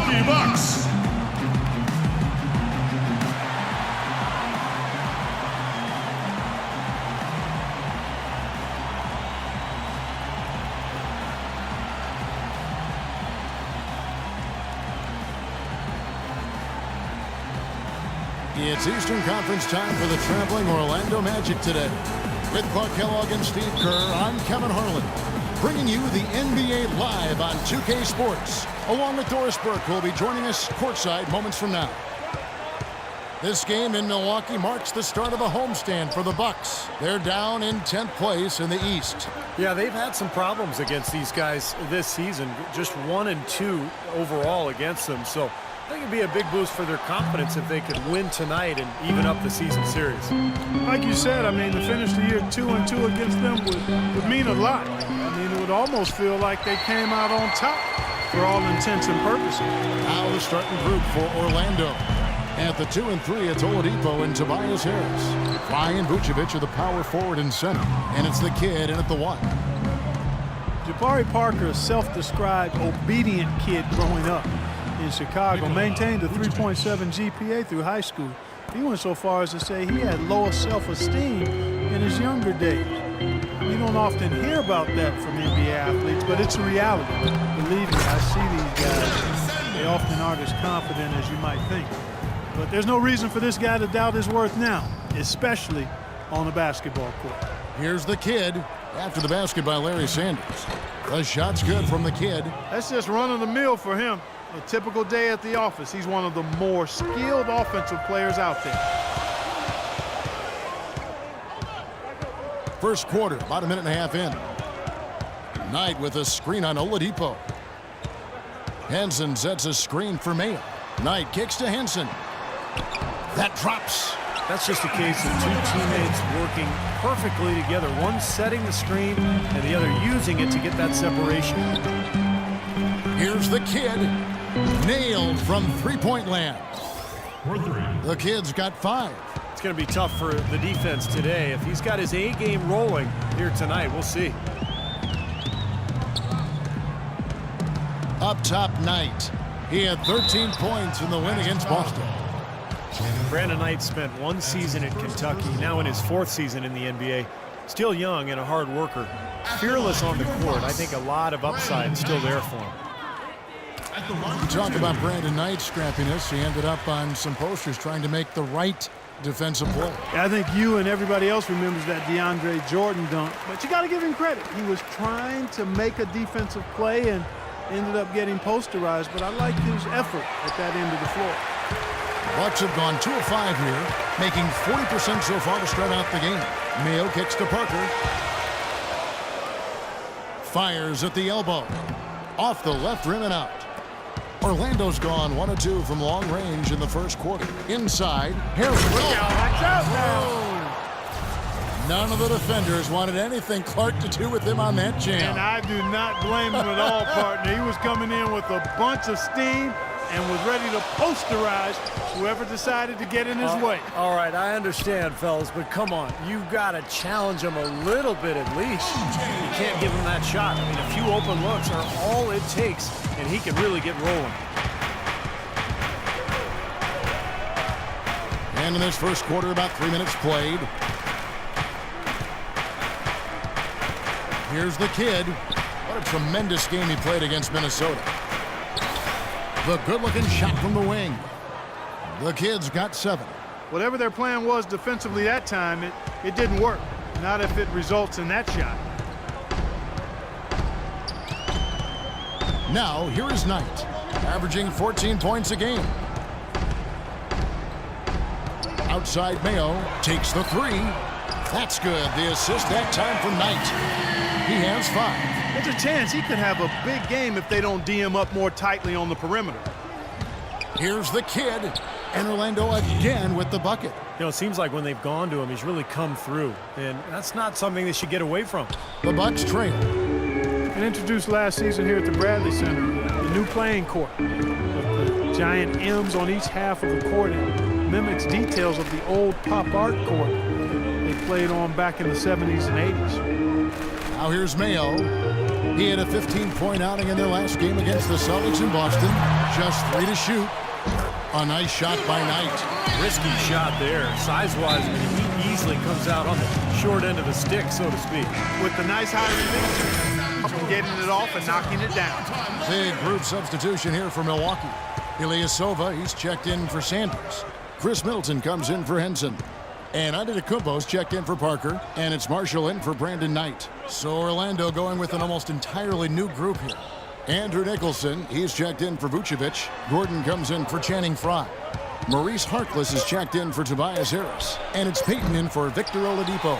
Milwaukee Bucks. It's Eastern Conference time for the traveling Orlando Magic today. With Clark Kellogg and Steve Kerr, I'm Kevin Harlan, bringing you the NBA live on 2K Sports, along with Doris Burke, who will be joining us courtside moments from now. This game in Milwaukee marks the start of a homestand for the Bucks. They're down in 10th place in the East. Yeah, they've had some problems against these guys this season, just 1-2 overall against them. So I think it'd be a big boost for their confidence if they could win tonight and even up the season series. Like you said, I mean, to finish the year 2-2 against them would mean a lot. I mean, it would almost feel like they came out on top for all intents and purposes. Now the starting group for Orlando. At the 2 and 3, it's Oladipo and Tobias Harris. Fly and Vucevic are the power forward and center, and it's the kid in at the 1. Jabari Parker, a self-described obedient kid growing up in Chicago, maintained a 3.7 GPA through high school. He went so far as to say he had lower self-esteem in his younger days. You don't often hear about that from NBA athletes, but it's a reality. Believe me, I see these guys. They often aren't as confident as you might think. But there's no reason for this guy to doubt his worth now, especially on the basketball court. Here's the kid after the basket by Larry Sanders. The shot's good from the kid. That's just running the mill for him. A typical day at the office. He's one of the more skilled offensive players out there. First quarter, about a minute and a half in. Knight with a screen on Oladipo. Henson sets a screen for Mayo. Knight kicks to Henson. That drops. That's just a case of two teammates working perfectly together. One setting the screen and the other using it to get that separation. Here's the kid. Nailed from three-point land. The kid's got 5. It's going to be tough for the defense today. If he's got his A game rolling here tonight, we'll see. Up top, Knight. He had 13 points in the win against Boston. Brandon Knight spent 1 season at Kentucky, now in his 4th season in the NBA. Still young and a hard worker. Fearless on the court. I think a lot of upside still there for him. You talk about Brandon Knight's scrappiness. He ended up on some posters trying to make the right defensive play. I think you and everybody else remembers that DeAndre Jordan dunk, but you got to give him credit. He was trying to make a defensive play and ended up getting posterized, but I like his effort at that end of the floor. Bucks have gone 2 of 5 here, making 40% so far to start out the game. Mayo kicks to Parker. Fires at the elbow. Off the left rim and out. Orlando's gone 1 of 2 from long range in the first quarter. Inside, Harris. Watch out now. None of the defenders wanted anything Clark to do with him on that jam. And I do not blame him at all, partner. He was coming in with a bunch of steam and was ready to posterize whoever decided to get in his way. All right, I understand, fellas, but come on. You've got to challenge him a little bit at least. You can't give him that shot. I mean, a few open looks are all it takes, and he can really get rolling. And in this first quarter, about 3 minutes played. Here's the kid. What a tremendous game he played against Minnesota. The good-looking shot from the wing. The kid's got 7. Whatever their plan was defensively that time, it didn't work. Not if it results in that shot. Now, here is Knight, averaging 14 points a game. Outside Mayo, takes the 3. That's good. The assist that time from Knight. He has 5. There's a chance he could have a big game if they don't D him up more tightly on the perimeter. Here's the kid, and Orlando again with the bucket. You know, it seems like when they've gone to him, he's really come through, and that's not something they should get away from. The Bucks trail. And introduced last season here at the Bradley Center, the new playing court. With the giant M's on each half of the court, it mimics details of the old pop art court they played on back in the 70s and 80s. Now here's Mayo. He had a 15-point outing in their last game against the Celtics in Boston. Just 3 to shoot. A nice shot by Knight. Risky shot there. Size-wise, he easily comes out on the short end of the stick, so to speak. With the nice high release, from getting it off and knocking it down. Big group substitution here for Milwaukee. Ilyasova, he's checked in for Sanders. Chris Middleton comes in for Henson. And Antetokounmpo's checked in for Parker. And it's Marshall in for Brandon Knight. So Orlando going with an almost entirely new group here. Andrew Nicholson, he's checked in for Vucevic. Gordon comes in for Channing Frye. Maurice Harkless is checked in for Tobias Harris. And it's Peyton in for Victor Oladipo.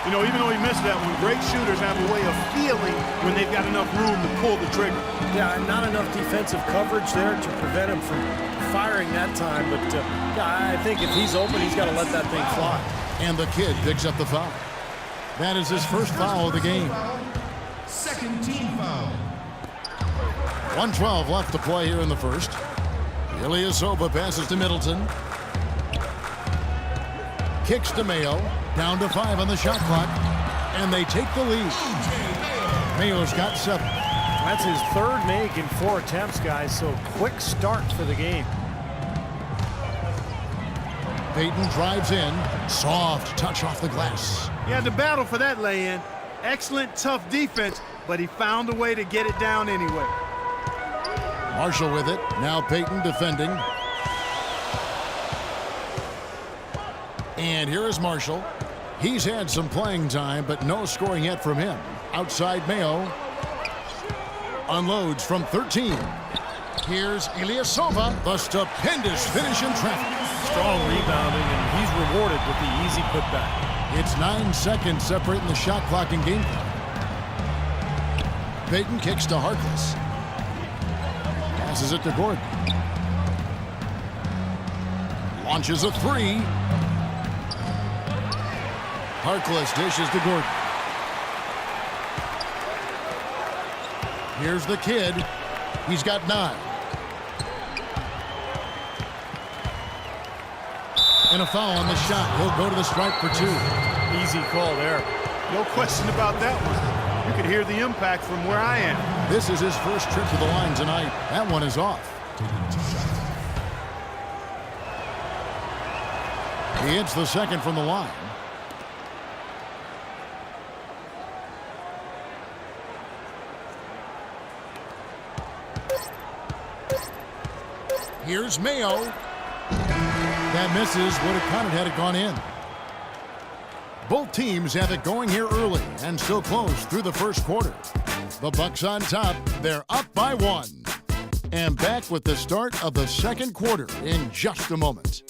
You know, even though he missed that one, great shooters have a way of feeling when they've got enough room to pull the trigger. Yeah, and not enough defensive coverage there to prevent him from firing that time. But yeah, I think if he's open, he's got to let that thing fly. And the kid picks up the foul. That is his first foul of the game. Second team foul. 1:12 left to play here in the first. Ilyasova passes to Middleton. Kicks to Mayo. Down to 5 on the shot clock. And they take the lead. Mayo's got 7. That's his third make in 4 attempts, guys, so quick start for the game. Peyton drives in. Soft touch off the glass. He had to battle for that lay-in. Excellent, tough defense, but he found a way to get it down anyway. Marshall with it. Now Peyton defending. And here is Marshall. He's had some playing time, but no scoring yet from him. Outside Mayo. Unloads from 13. Here's Ilyasova. The stupendous finish in traffic. Strong rebounding, and he's rewarded with the easy putback. It's 9 seconds separating the shot clock and game clock. Peyton kicks to Harkless. Passes it to Gordon. Launches a 3. Harkless dishes to Gordon. Here's the kid. He's got 9. And a foul on the shot. He'll go to the stripe for 2. Easy call there. No question about that one. You could hear the impact from where I am. This is his first trip to the line tonight. That one is off. He hits the second from the line. Here's Mayo. That misses. Would have counted had it gone in. Both teams have it going here early and still close through the first quarter. The Bucks on top. They're up by 1. And back with the start of the second quarter in just a moment.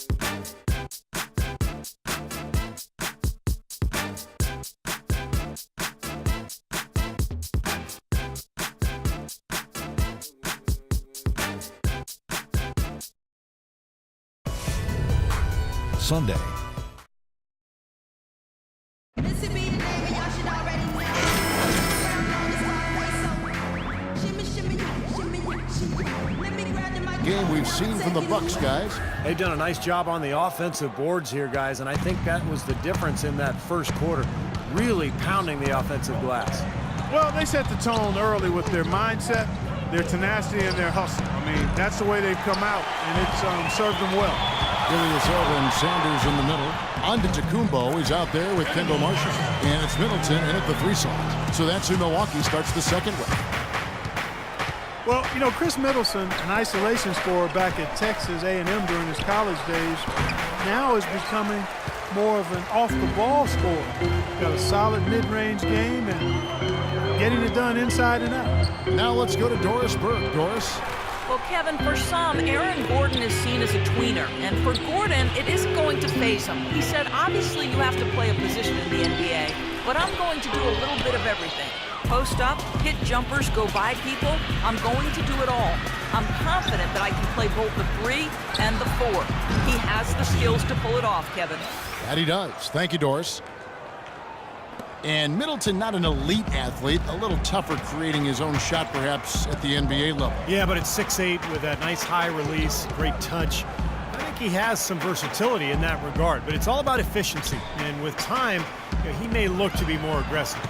Sunday. Game we've seen from the Bucks, guys. They've done a nice job on the offensive boards here, guys, and I think that was the difference in that first quarter. Really pounding the offensive glass. Well, they set the tone early with their mindset, their tenacity, and their hustle. I mean, that's the way they've come out, and it's served them well. Ilyasova and Sanders in the middle. Antetokounmpo is out there with Kendall Marshall. And it's Middleton in at the 3 slot. So that's who Milwaukee starts the second with. Well, you know, Chris Middleton, an isolation scorer back at Texas A&M during his college days, now is becoming more of an off-the-ball scorer. Got a solid mid-range game and getting it done inside and out. Now let's go to Doris Burke. Doris? Well, Kevin, for some, Aaron Gordon is seen as a tweener, and for Gordon, it isn't going to faze him. He said, obviously, you have to play a position in the NBA, but I'm going to do a little bit of everything. Post up, hit jumpers, go by people. I'm going to do it all. I'm confident that I can play both the 3 and the 4. He has the skills to pull it off, Kevin. That he does. Thank you, Doris. And Middleton, not an elite athlete, a little tougher creating his own shot perhaps at the NBA level. Yeah, but it's 6'8" with that nice high release, great touch. I think he has some versatility in that regard, but it's all about efficiency. And with time, he may look to be more aggressive.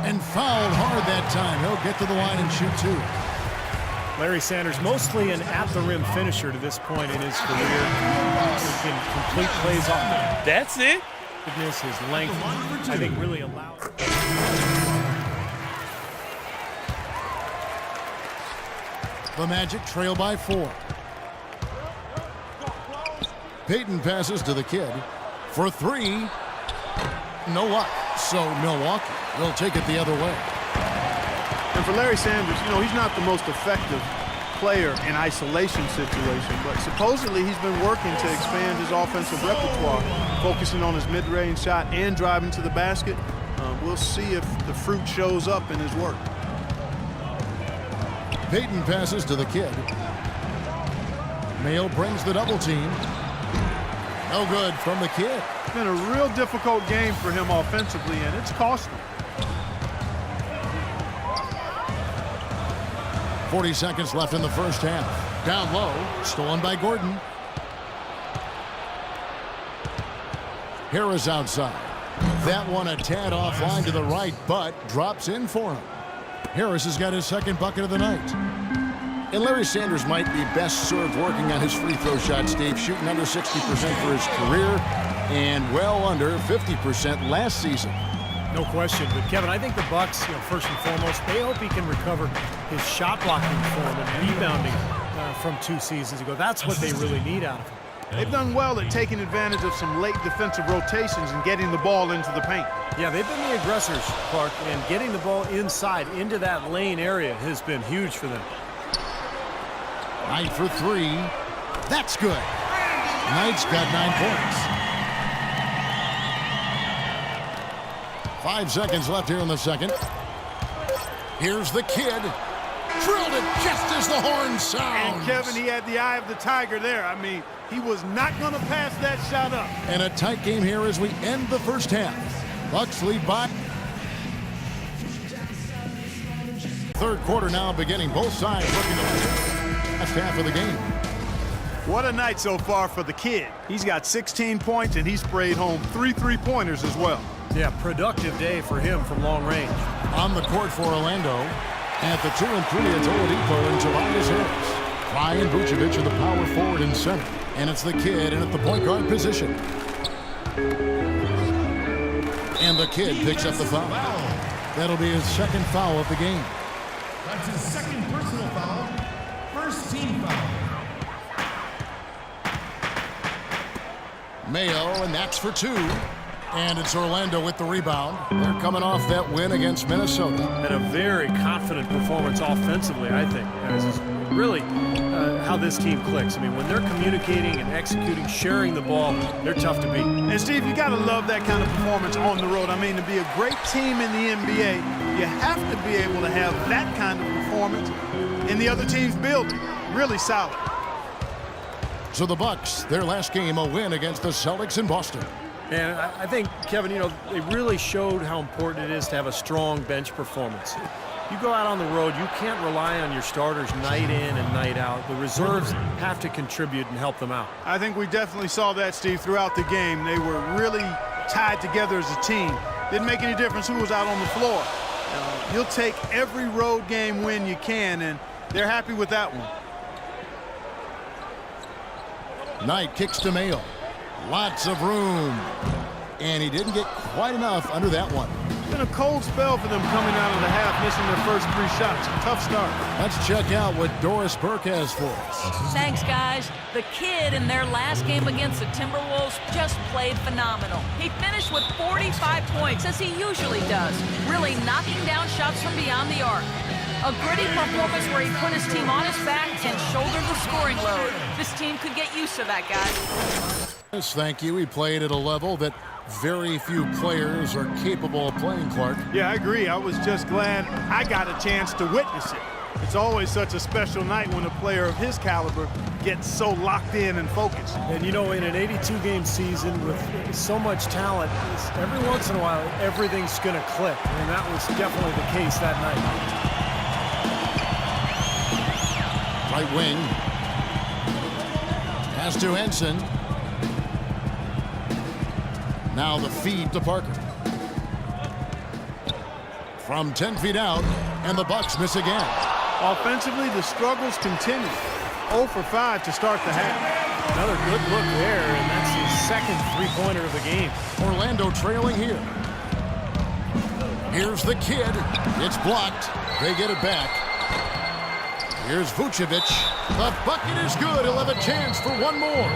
And fouled hard that time. He'll get to the line and shoot 2. Larry Sanders, mostly an at-the-rim finisher to this point in his career. He can complete plays off the That's it. his length, I think, really allowed. The Magic trail by 4. Payton passes to the kid for 3. No luck. So Milwaukee will take it the other way. And for Larry Sanders, you know, he's not the most effective player in isolation situation, but supposedly he's been working to expand his offensive repertoire, focusing on his mid-range shot and driving to the basket. We'll see if the fruit shows up in his work. Payton passes to the kid. Mayo brings the double team. No good from the kid. It's been a real difficult game for him offensively, and it's costly. 40 seconds left in the first half. Down low, stolen by Gordon. Harris outside. That one a tad offline to the right, but drops in for him. Harris has got his second bucket of the night. And Larry Sanders might be best served working on his free throw shot, Steve, shooting under 60% for his career and well under 50% last season. No question. But, Kevin, I think the Bucks, first and foremost, they hope he can recover his shot blocking form and rebounding from 2 seasons ago. That's what they really need out of him. They've done well at taking advantage of some late defensive rotations and getting the ball into the paint. Yeah, they've been the aggressors, Clark, and getting the ball inside into that lane area has been huge for them. Knight for 3. That's good. Knight's got 9 points. 5 seconds left here in the second. Here's the kid. Drilled it just as the horn sounds. And Kevin, he had the eye of the tiger there. I mean, he was not going to pass that shot up. And a tight game here as we end the first half. Bucks lead by. Third quarter now beginning. Both sides looking to win last half of the game. What a night so far for the kid. He's got 16 points, and he sprayed home 3 3-pointers as well. Yeah, productive day for him from long range. On the court for Orlando. At the 2 and 3, it's Oladipo and Tobias Harris. Ryan Vucevic are the power forward and center. And it's the kid in at the point guard position. And the kid picks up the foul. That'll be his second foul of the game. That's his second personal foul. First team foul. Mayo, and that's for 2. And it's Orlando with the rebound. They're coming off that win against Minnesota. And a very confident performance offensively, I think. This is really how this team clicks. I mean, when they're communicating and executing, sharing the ball, they're tough to beat. And, Steve, you got to love that kind of performance on the road. I mean, to be a great team in the NBA, you have to be able to have that kind of performance in the other team's building. Really solid. So the Bucks, their last game, a win against the Celtics in Boston. And I think, Kevin, they really showed how important it is to have a strong bench performance. You go out on the road, you can't rely on your starters night in and night out. The reserves have to contribute and help them out. I think we definitely saw that, Steve, throughout the game. They were really tied together as a team. Didn't make any difference who was out on the floor. You'll take every road game win you can, and they're happy with that one. Knight kicks to Mayo. Lots of room. And he didn't get quite enough under that one. It's been a cold spell for them coming out of the half, missing their first 3 shots. Tough start. Let's check out what Doris Burke has for us. Thanks, guys. The kid in their last game against the Timberwolves just played phenomenal. He finished with 45 points, as he usually does, really knocking down shots from beyond the arc. A gritty performance where he put his team on his back and shouldered the scoring load. This team could get used to that, guys. Yes, thank you. He played at a level that very few players are capable of playing, Clark. Yeah, I agree. I was just glad I got a chance to witness it. It's always such a special night when a player of his caliber gets so locked in and focused. And, in an 82-game season with so much talent, every once in a while, everything's going to click. And that was definitely the case that night. Right wing. Pass to Henson. Now the feed to Parker. from 10 feet out, and the Bucks miss again. Offensively, the struggles continue. 0 for 5 to start the half. Another good look there, and that's his second three-pointer of the game. Orlando trailing here. Here's the kid. It's blocked. They get it back. Here's Vucevic. The bucket is good. He'll have a chance for one more.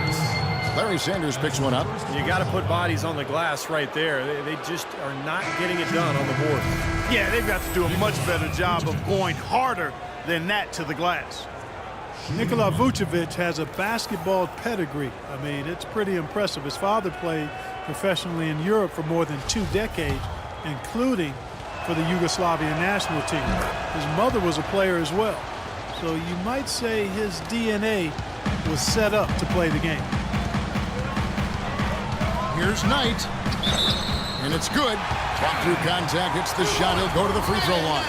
Larry Sanders picks one up. You got to put bodies on the glass right there. They just are not getting it done on the board. Yeah, they've got to do a much better job of going harder than that to the glass. Nikola Vucevic has a basketball pedigree. I mean, it's pretty impressive. His father played professionally in Europe for more than 2 decades, including for the Yugoslavian national team. His mother was a player as well. So you might say his DNA was set up to play the game. Here's Knight. And it's good. Walk through contact, hits the shot. He'll go to the free throw line.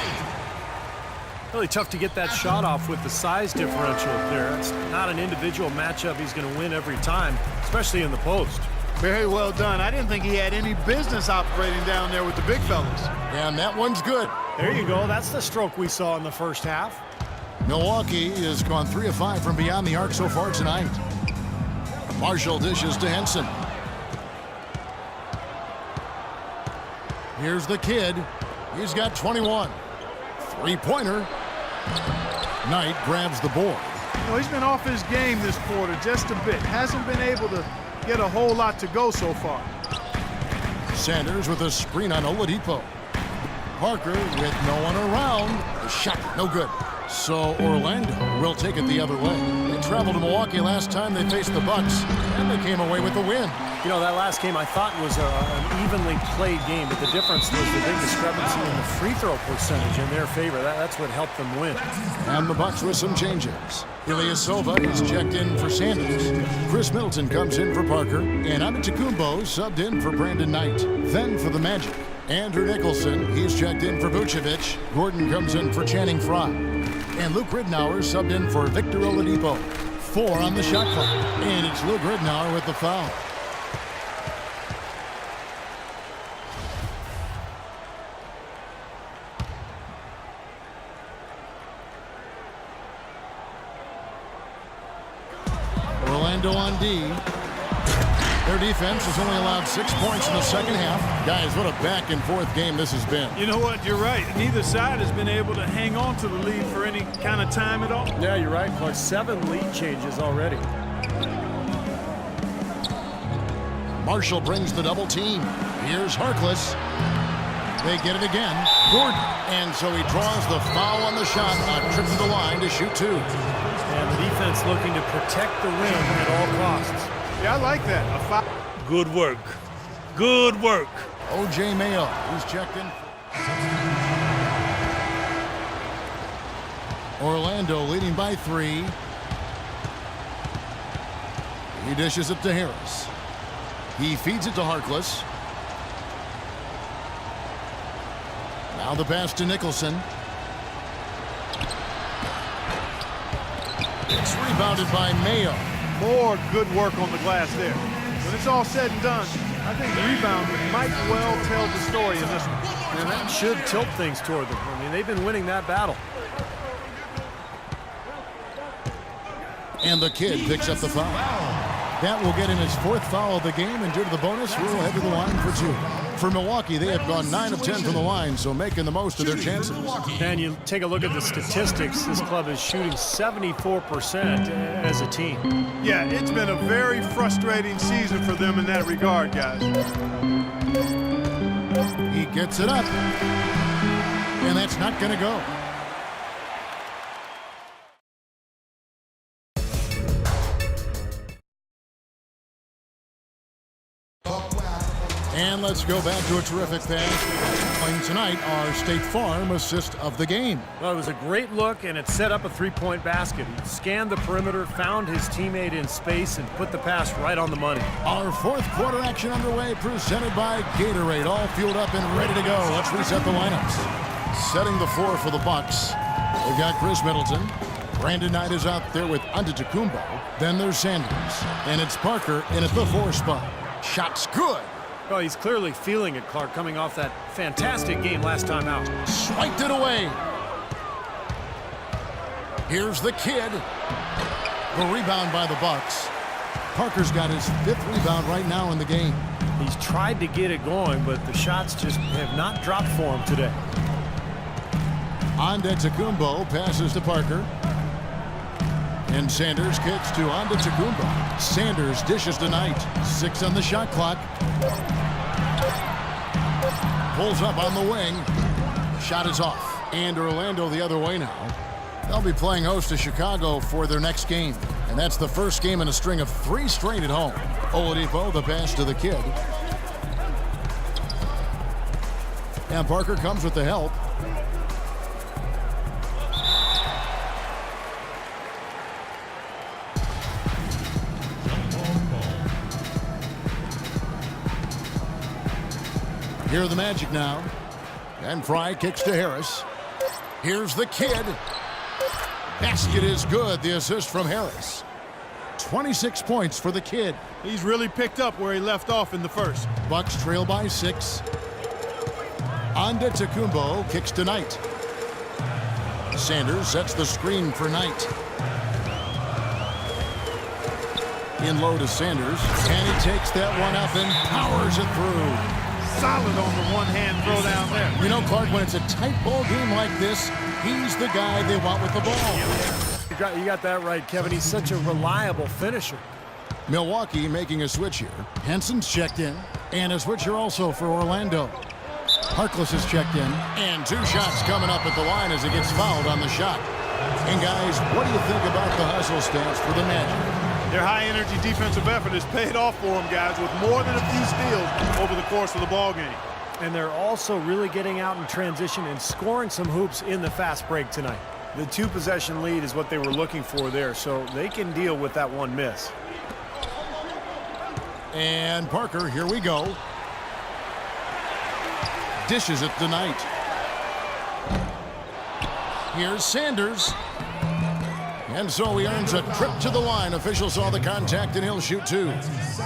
Really tough to get that shot off with the size differential there. It's not an individual matchup he's going to win every time, especially in the post. Very well done. I didn't think he had any business operating down there with the big fellas. And that one's good. There you go. That's the stroke we saw in the first half. Milwaukee has gone 3 of 5 from beyond the arc so far tonight. Marshall dishes to Henson. Here's the kid. He's got 21. Three-pointer. Knight grabs the board. You know, he's been off his game this quarter just a bit. Hasn't been able to get a whole lot to go so far. Sanders with a screen on Oladipo. Parker with no one around. The shot, no good. So Orlando will take it the other way. They traveled to Milwaukee last time they faced the Bucks, and they came away with the win. You know, that last game I thought was an evenly played game, but the difference was the big discrepancy in the free throw percentage in their favor. That's what helped them win. And the Bucks with some changes. Ilyasova is checked in for Sanders. Chris Middleton comes in for Parker, and Antetokounmpo subbed in for Brandon Knight. Then for the Magic, Andrew Nicholson, he's checked in for Vucevic. Gordon comes in for Channing Frye. And Luke Ridnour subbed in for Victor Oladipo. 4 on the shot clock. And it's Luke Ridnour with the foul. Orlando on D. Their defense has only allowed 6 points in the second half. Guys, what a back-and-forth game this has been. You know what? You're right. Neither side has been able to hang on to the lead for any kind of time at all. Yeah, you're right, Clark. 7 lead changes already. Marshall brings the double team. Here's Harkless. They get it again. Gordon. And so he draws the foul on the shot. A trip to the line to shoot 2. And the defense looking to protect the rim at all costs. Yeah, I like that. A foul. Good work. Good work. O.J. Mayo, who's checked in. Orlando leading by 3. He dishes it to Harris. He feeds it to Harkless. Now the pass to Nicholson. It's rebounded by Mayo. More good work on the glass there. When it's all said and done, I think rebound might well tell the story in this one. And that should tilt things toward them. I mean, they've been winning that battle. And the kid picks up the foul. That will get him his 4th foul of the game, and due to the bonus, we'll head to the line for 2. For Milwaukee, they have gone 9 of 10 from the line, so making the most of their chances. And you take a look at the statistics, this club is shooting 74% as a team. Yeah, it's been a very frustrating season for them in that regard, guys. He gets it up. And that's not going to go. And let's go back to a terrific pass. Playing tonight, our State Farm assist of the game. Well, it was a great look, and it set up a three-point basket. He scanned the perimeter, found his teammate in space, and put the pass right on the money. Our 4th quarter action underway, presented by Gatorade. All fueled up and ready to go. Let's reset the lineups. Setting the floor for the Bucks. They've got Chris Middleton. Brandon Knight is out there with Antetokounmpo. Then there's Sanders. And it's Parker in at the 4 spot. Shot's good. Well, he's clearly feeling it, Clark, coming off that fantastic game last time out. Swiped it away. Here's the kid. The rebound by the Bucks. Parker's got his 5th rebound right now in the game. He's tried to get it going, but the shots just have not dropped for him today. Antetokounmpo passes to Parker. And Sanders kicks to Antetokounmpo. Sanders dishes to Knight. 6 on the shot clock. Pulls up on the wing. Shot is off. And Orlando the other way now. They'll be playing host to Chicago for their next game. And that's the first game in a string of 3 straight at home. Oladipo, the pass to the kid. And Parker comes with the help. Here are the Magic now. And Fry kicks to Harris. Here's the kid. Basket is good. The assist from Harris. 26 points for the kid. He's really picked up where he left off in the first. Bucks trail by 6. Antetokounmpo kicks to Knight. Sanders sets the screen for Knight. In low to Sanders. And he takes that one up and powers it through. Solid on the one-hand throw down there. You know, Clark, when it's a tight ball game like this, he's the guy they want with the ball. You got that right, Kevin. He's such a reliable finisher. Milwaukee making a switch here. Henson's checked in. And a switch here also for Orlando. Harkless is checked in. And 2 shots coming up at the line as he gets fouled on the shot. And guys, what do you think about the hustle stance for the Magic? Their high-energy defensive effort has paid off for them, guys, with more than a few steals over the course of the ball game. And they're also really getting out in transition and scoring some hoops in the fast break tonight. The 2-possession lead is what they were looking for there, so they can deal with that one miss. And Parker, here we go. Dishes it to Knight. Here's Sanders. And so he earns a trip to the line. Official saw the contact, and he'll shoot 2.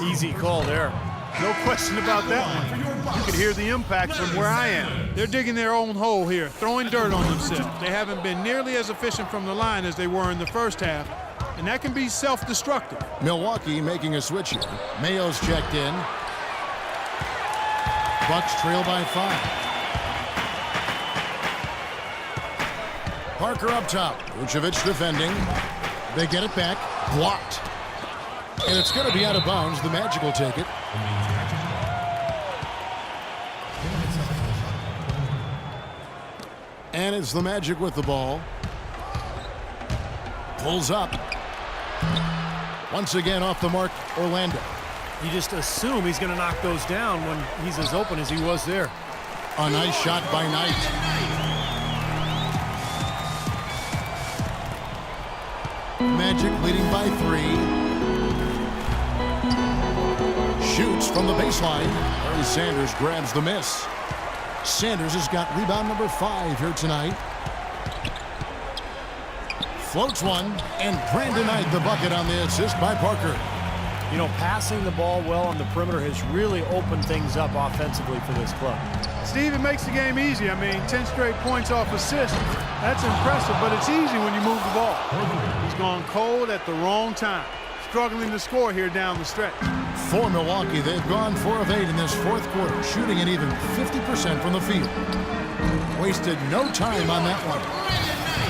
Easy call there. No question about that one. You can hear the impact from where I am. They're digging their own hole here, throwing dirt on themselves. They haven't been nearly as efficient from the line as they were in the first half, and that can be self-destructive. Milwaukee making a switch here. Mayo's checked in. Bucks trail by 5. Parker up top. Vucevic defending. They get it back. Blocked. And it's going to be out of bounds. The Magic will take it. And it's the Magic with the ball. Pulls up. Once again off the mark, Orlando. You just assume he's going to knock those down when he's as open as he was there. A nice shot by Knight. Magic leading by 3. Shoots from the baseline. Larry Sanders grabs the miss. Sanders has got rebound number 5 here tonight. Floats one, and Brandon Knight the bucket on the assist by Parker. You know, passing the ball well on the perimeter has really opened things up offensively for this club. Steve, it makes the game easy. I mean, 10 straight points off assist. That's impressive, but it's easy when you move the ball. He's gone cold at the wrong time. Struggling to score here down the stretch. For Milwaukee, they've gone 4 of 8 in this 4th quarter, shooting an even 50% from the field. Wasted no time on that one.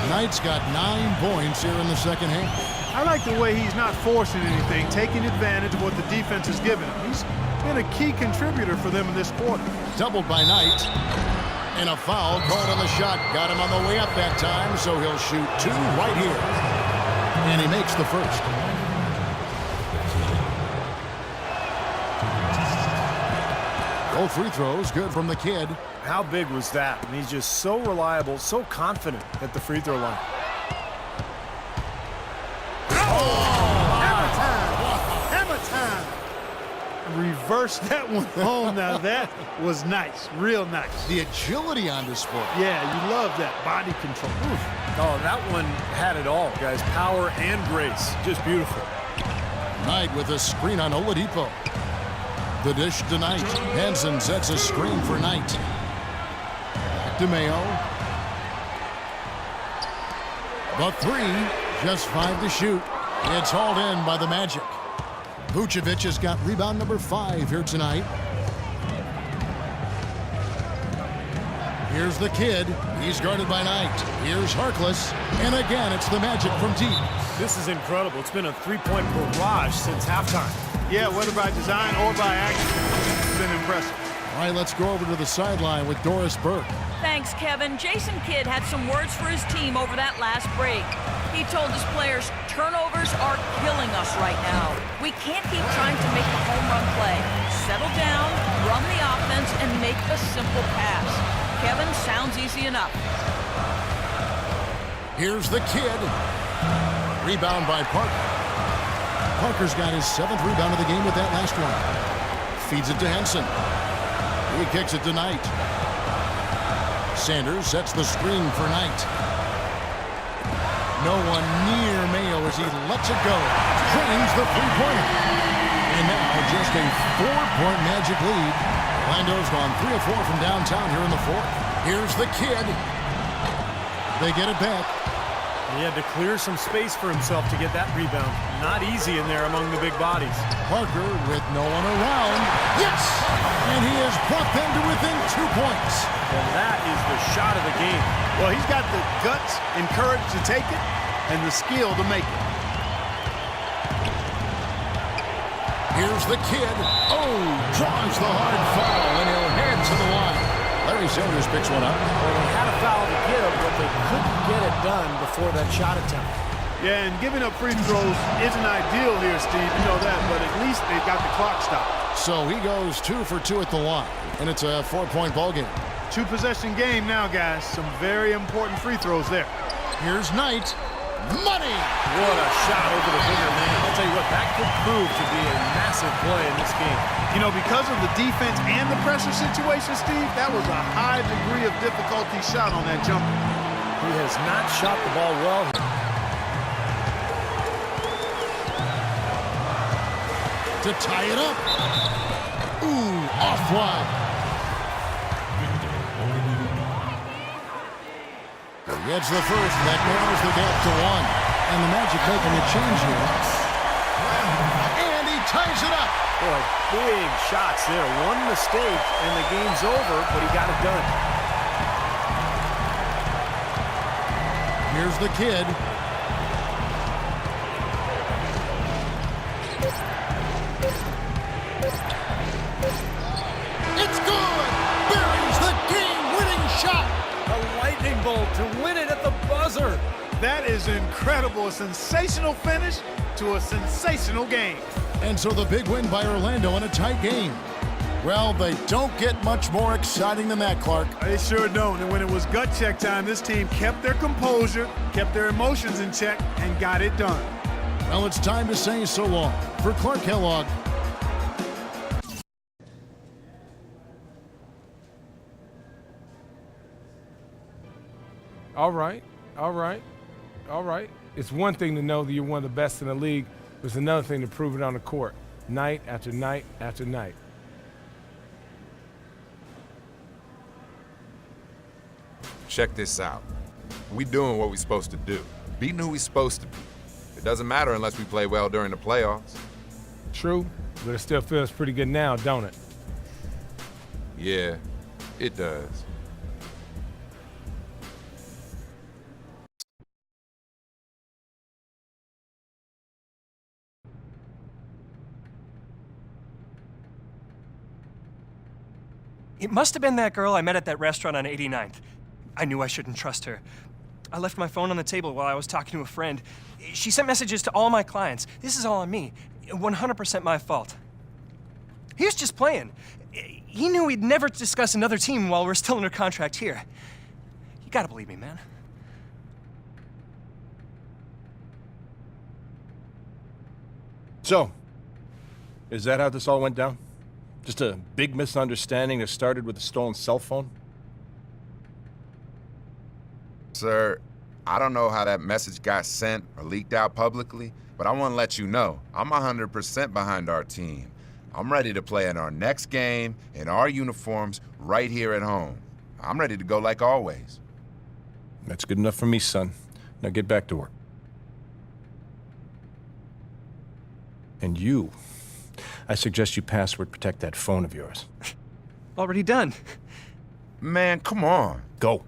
Knight's got 9 points here in the second half. I like the way he's not forcing anything, taking advantage of what the defense has given him. He's been a key contributor for them in this quarter. Doubled by Knight. And a foul called on the shot. Got him on the way up that time, so he'll shoot 2 right here. And he makes the first. Both free throws good from the kid. How big was that? And he's just so reliable, so confident at the free throw line. Hammer time! Reverse that one home. Now that was nice, real nice. The agility on display. Yeah, you love that body control. Oof. Oh, that one had it all, guys. Power and grace. Just beautiful. Knight with a screen on Oladipo. The dish to Knight. Hansen sets a screen for Knight. Back to Mayo. The three, just 5 to shoot. It's hauled in by the Magic. Vucevic has got rebound number 5 here tonight. Here's the kid. He's guarded by Knight. Here's Harkless. And again, it's the Magic from deep. This is incredible. It's been a three-point barrage since halftime. Yeah, whether by design or by accident, it's been impressive. All right, let's go over to the sideline with Doris Burke. Thanks, Kevin. Jason Kidd had some words for his team over that last break. He told his players, turnovers are killing us right now. We can't keep trying to make the home run play. Settle down, run the offense, and make a simple pass. Kevin, sounds easy enough. Here's the kid. Rebound by Parker. Parker's got his 7th rebound of the game with that last one. Feeds it to Henson. He kicks it to Knight. Sanders sets the screen for Knight. No one near Mayo as he lets it go. Drains the three-pointer. And now just a 4-point Magic lead. Orlando's gone 3 of 4 from downtown here in the 4th. Here's the kid. They get it back. He had to clear some space for himself to get that rebound. Not easy in there among the big bodies. Parker with no one around. Yes! And he has brought them to within 2 points. And that is the shot of the game. Well, he's got the guts and courage to take it and the skill to make it. Here's the kid. Oh, draws the hard foul, and he'll head to the line. Larry Sanders picks one up. Well, they had a foul to give, but they couldn't get it done before that shot attempt. Yeah, and giving up free throws isn't ideal here, Steve. You know that, but at least they got the clock stopped. So he goes 2 for 2 at the line, and it's a 4-point ball game. 2-possession game now, guys. Some very important free throws there. Here's Knight. Money! What a shot over the bigger man. I'll tell you what, that could prove to be a massive play in this game. You know, because of the defense and the pressure situation, Steve, that was a high degree of difficulty shot on that jumper. He has not shot the ball well. To tie it up. Ooh, offline. He gets the first, and that narrows the gap to 1. And the Magic making a change here. And he ties it up. Boy, big shots there. One mistake, and the game's over, but he got it done. Here's the kid. It's good! Buries the game-winning shot! A lightning bolt to win it at the buzzer. That is incredible. A sensational finish to a sensational game. And so the big win by Orlando in a tight game. Well, they don't get much more exciting than that, Clark. They sure don't. And when it was gut check time, this team kept their composure, kept their emotions in check, and got it done. Well, it's time to say so long. For Clark Kellogg. All right. It's one thing to know that you're one of the best in the league, but it's another thing to prove it on the court, night after night after night. Check this out. We doing what we supposed to do. Beating who we supposed to be. It doesn't matter unless we play well during the playoffs. True, but it still feels pretty good now, don't it? Yeah, it does. It must have been that girl I met at that restaurant on 89th. I knew I shouldn't trust her. I left my phone on the table while I was talking to a friend. She sent messages to all my clients. This is all on me. 100% my fault. He was just playing. He knew we'd never discuss another team while we're still under contract here. You gotta believe me, man. So, is that how this all went down? Just a big misunderstanding that started with a stolen cell phone? Sir, I don't know how that message got sent or leaked out publicly, but I want to let you know I'm 100% behind our team. I'm ready to play in our next game in our uniforms right here at home. I'm ready to go like always. That's good enough for me, son. Now get back to work. And you, I suggest you password protect that phone of yours. Already done. Man, come on. Go.